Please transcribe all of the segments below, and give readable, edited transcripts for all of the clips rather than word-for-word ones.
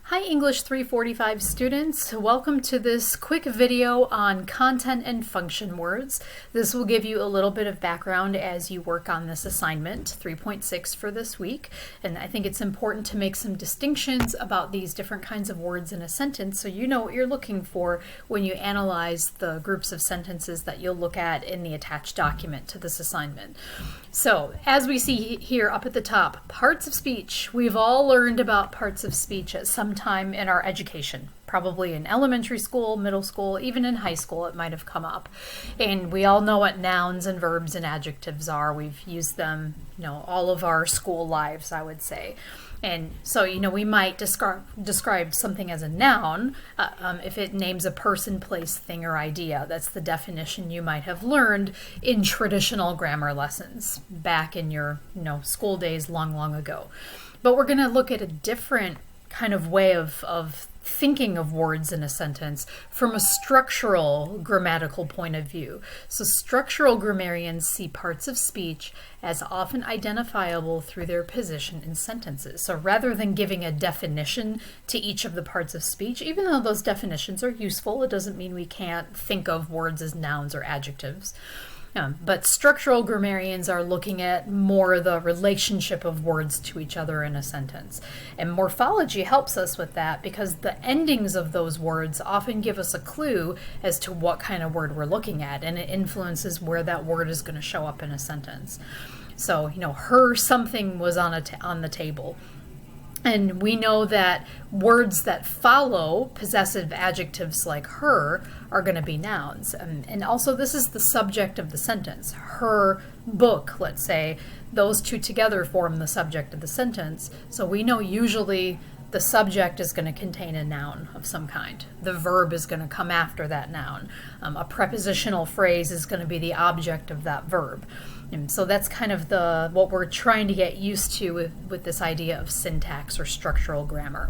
Hi English 345 students, welcome to this quick video on content and function words. This will give you a little bit of background as you work on this assignment, 3.6 for this week. And I think it's important to make some distinctions about these different kinds of words in a sentence so you know what you're looking for when you analyze the groups of sentences that you'll look at in the attached document to this assignment. So as we see here up at the top, parts of speech. We've all learned about parts of speech at some time in our education, probably in elementary school, middle school, even in high school it might have come up. And we all know what nouns and verbs and adjectives are. We've used them, all of our school lives, I would say. And so, we might describe something as a noun if it names a person, place, thing, or idea. That's the definition you might have learned in traditional grammar lessons back in your, school days long ago. But we're going to look at a different kind of way of thinking of words in a sentence from a structural grammatical point of view. So structural grammarians see parts of speech as often identifiable through their position in sentences. So rather than giving a definition to each of the parts of speech, even though those definitions are useful, it doesn't mean we can't think of words as nouns or adjectives. But structural grammarians are looking at more the relationship of words to each other in a sentence. And morphology helps us with that because the endings of those words often give us a clue as to what kind of word we're looking at, and it influences where that word is going to show up in a sentence. So, her something was on the table. And we know that words that follow possessive adjectives like her are going to be nouns. And also this is the subject of the sentence. Her book, let's say, those two together form the subject of the sentence. So we know usually the subject is going to contain a noun of some kind. The verb is going to come after that noun. A prepositional phrase is going to be the object of that verb. And so that's kind of what we're trying to get used to with this idea of syntax or structural grammar.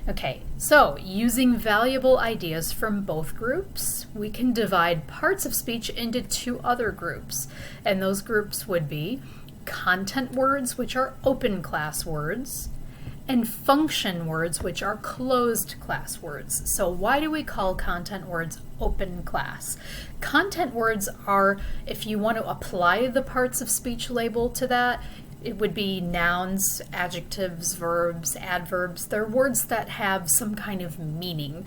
Okay, so using valuable ideas from both groups, we can divide parts of speech into two other groups. And those groups would be content words, which are open class words, and function words, which are closed class words. So why do we call content words open class? Content words are, if you want to apply the parts of speech label to that, it would be nouns, adjectives, verbs, adverbs. They're words that have some kind of meaning.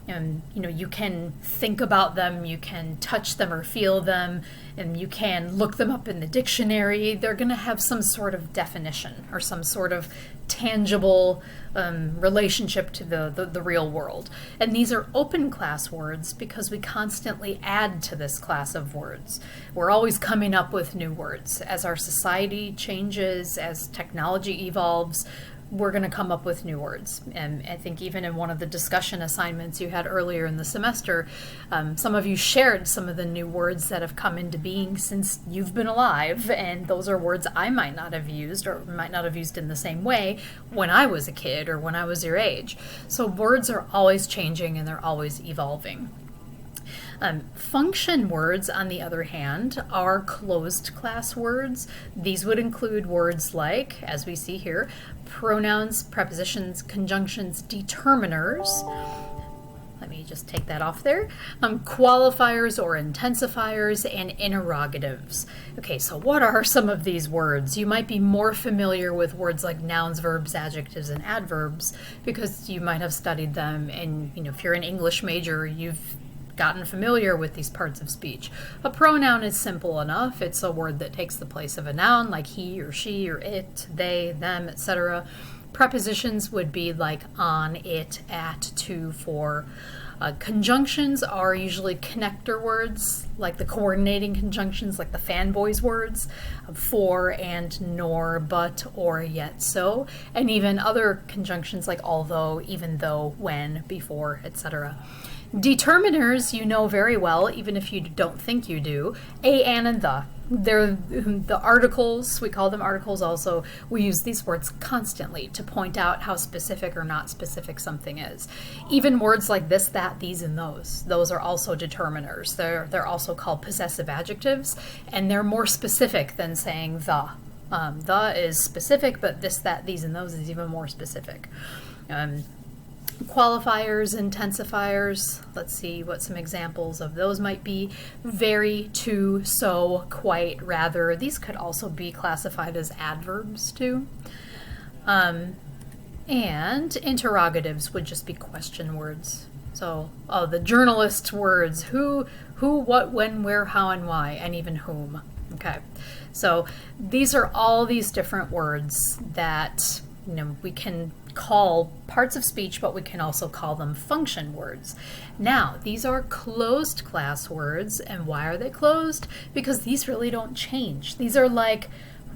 And you can think about them, you can touch them or feel them, and you can look them up in the dictionary. They're going to have some sort of definition or some sort of tangible relationship to the real world. And these are open class words because we constantly add to this class of words. We're always coming up with new words. As our society changes, as technology evolves, we're going to come up with new words. And I think even in one of the discussion assignments you had earlier in the semester, some of you shared some of the new words that have come into being since you've been alive, and those are words I might not have used or might not have used in the same way when I was a kid or when I was your age. So words are always changing and they're always evolving. Function words, on the other hand, are closed class words. These would include words like, as we see here, pronouns, prepositions, conjunctions, determiners. Let me just take that off there. Qualifiers or intensifiers, and interrogatives. Okay, so what are some of these words? You might be more familiar with words like nouns, verbs, adjectives, and adverbs because you might have studied them, and if you're an English major, you've gotten familiar with these parts of speech. A pronoun is simple enough. It's a word that takes the place of a noun, like he or she or it, they, them, etc. Prepositions would be like on, it, at, to, for. Conjunctions are usually connector words, like the coordinating conjunctions, like the fanboys words, for, and, nor, but, or, yet, so, and even other conjunctions like although, even though, when, before, etc. Determiners you know very well, even if you don't think you do. A, an, and the. They're the articles, we call them articles also. We use these words constantly to point out how specific or not specific something is. Even words like this, that, these, and those are also determiners. They're also called possessive adjectives, and they're more specific than saying the. The is specific, but this, that, these, and those is even more specific. Qualifiers, intensifiers, let's see what some examples of those might be. Very, to, so, quite, rather. These could also be classified as adverbs too. And interrogatives would just be question words. So, the journalist words, who, what, when, where, how, and why, and even whom. Okay, so these are all these different words that we can call parts of speech, but we can also call them function words. Now, these are closed class words, and why are they closed? Because these really don't change. These are like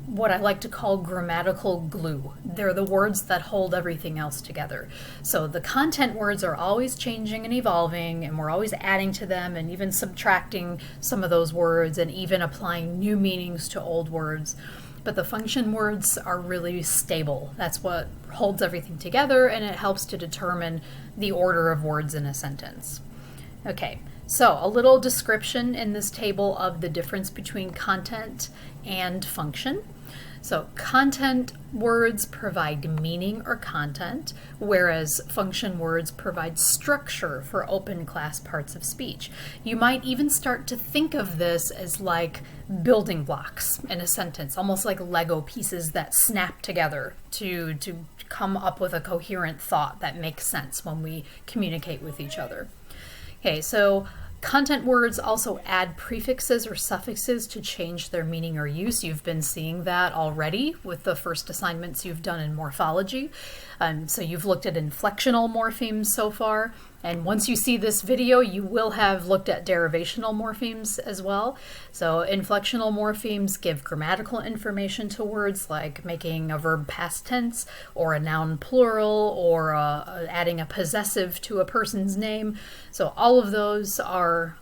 what I like to call grammatical glue. They're the words that hold everything else together. So the content words are always changing and evolving, and we're always adding to them and even subtracting some of those words and even applying new meanings to old words. But the function words are really stable. That's what holds everything together, and it helps to determine the order of words in a sentence. Okay, so a little description in this table of the difference between content and function. So content words provide meaning or content, whereas function words provide structure for open class parts of speech. You might even start to think of this as like building blocks in a sentence, almost like Lego pieces that snap together to come up with a coherent thought that makes sense when we communicate with each other. Okay, so content words also add prefixes or suffixes to change their meaning or use. You've been seeing that already with the first assignments you've done in morphology. So you've looked at inflectional morphemes so far, and once you see this video, you will have looked at derivational morphemes as well. So inflectional morphemes give grammatical information to words, like making a verb past tense or a noun plural, or adding a possessive to a person's name. So all of those are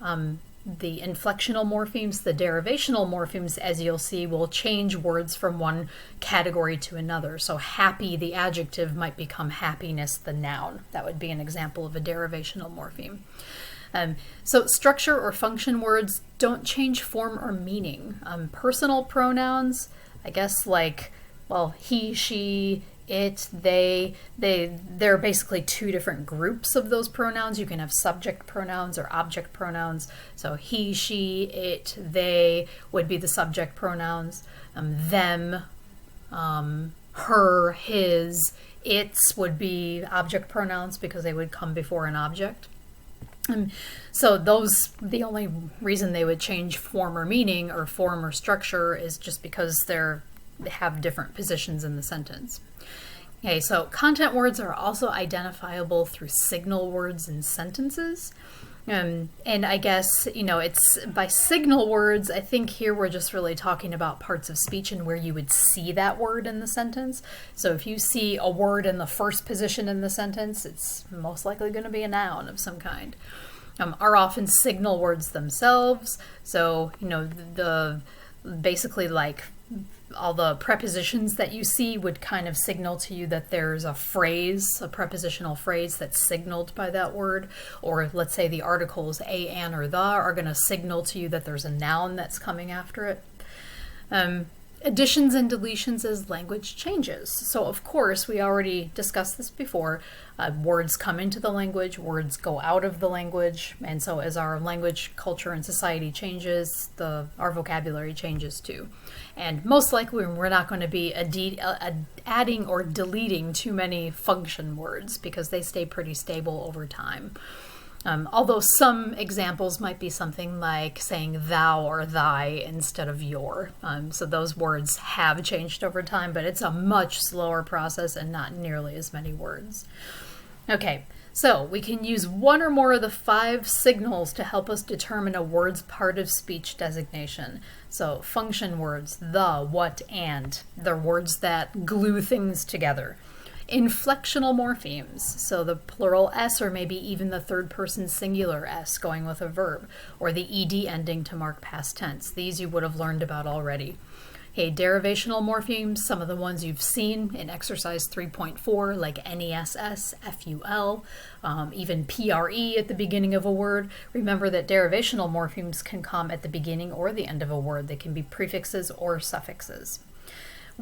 the inflectional morphemes. The derivational morphemes, as you'll see, will change words from one category to another. So happy, the adjective, might become happiness, the noun. That would be an example of a derivational morpheme. So structure or function words don't change form or meaning. Personal pronouns, I guess, like, well, he, she, it, they're basically two different groups of those pronouns. You can have subject pronouns or object pronouns. So he, she, it, they would be the subject pronouns. Them, her, his, its would be object pronouns because they would come before an object. So those, the only reason they would change form or meaning or form or structure is just because they have different positions in the sentence. Okay, so content words are also identifiable through signal words in sentences. And I guess, it's by signal words, I think here we're just really talking about parts of speech and where you would see that word in the sentence. So if you see a word in the first position in the sentence, it's most likely going to be a noun of some kind. Are often signal words themselves. So, basically like all the prepositions that you see would kind of signal to you that there's a phrase, a prepositional phrase that's signaled by that word. Or let's say the articles a, an, or the are going to signal to you that there's a noun that's coming after it. Additions and deletions as language changes. So of course, we already discussed this before, words come into the language, words go out of the language, and so as our language, culture, and society changes, our vocabulary changes too. And most likely we're not going to be adding or deleting too many function words because they stay pretty stable over time. Although some examples might be something like saying thou or thy instead of your. So those words have changed over time, but it's a much slower process and not nearly as many words. Okay, so we can use one or more of the 5 signals to help us determine a word's part of speech designation. So function words, the, what, and. They're words that glue things together. Inflectional morphemes, so the plural s or maybe even the third person singular s going with a verb, or the ed ending to mark past tense. These you would have learned about already. Okay, derivational morphemes, some of the ones you've seen in exercise 3.4, like ness, ful, even pre at the beginning of a word. Remember that derivational morphemes can come at the beginning or the end of a word. They can be prefixes or suffixes.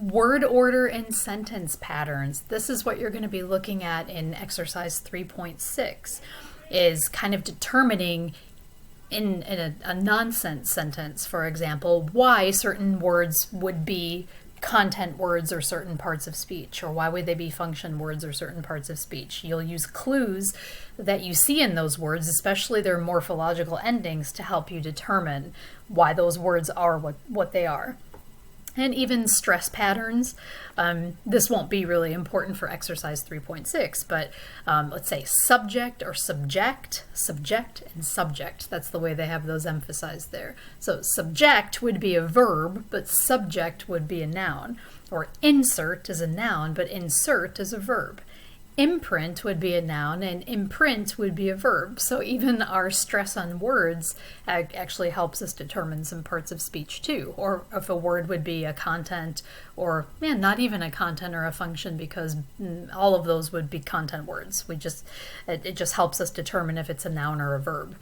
Word order and sentence patterns. This is what you're going to be looking at in exercise 3.6, is kind of determining in a nonsense sentence, for example, why certain words would be content words or certain parts of speech, or why would they be function words or certain parts of speech. You'll use clues that you see in those words, especially their morphological endings, to help you determine why those words are what they are. And even stress patterns. This won't be really important for exercise 3.6, but let's say subject or subject, subject and subject. That's the way they have those emphasized there. So subject would be a verb, but subject would be a noun. Or insert is a noun, but insert is a verb. Imprint would be a noun, and imprint would be a verb. So even our stress on words actually helps us determine some parts of speech too. Or if a word would be a content, or not even a content or a function, because all of those would be content words. It just helps us determine if it's a noun or a verb.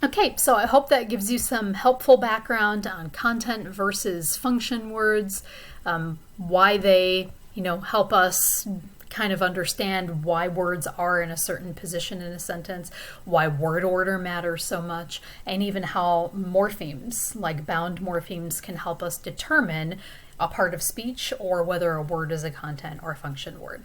Okay, so I hope that gives you some helpful background on content versus function words, why they help us kind of understand why words are in a certain position in a sentence, why word order matters so much, and even how morphemes, like bound morphemes, can help us determine a part of speech or whether a word is a content or a function word.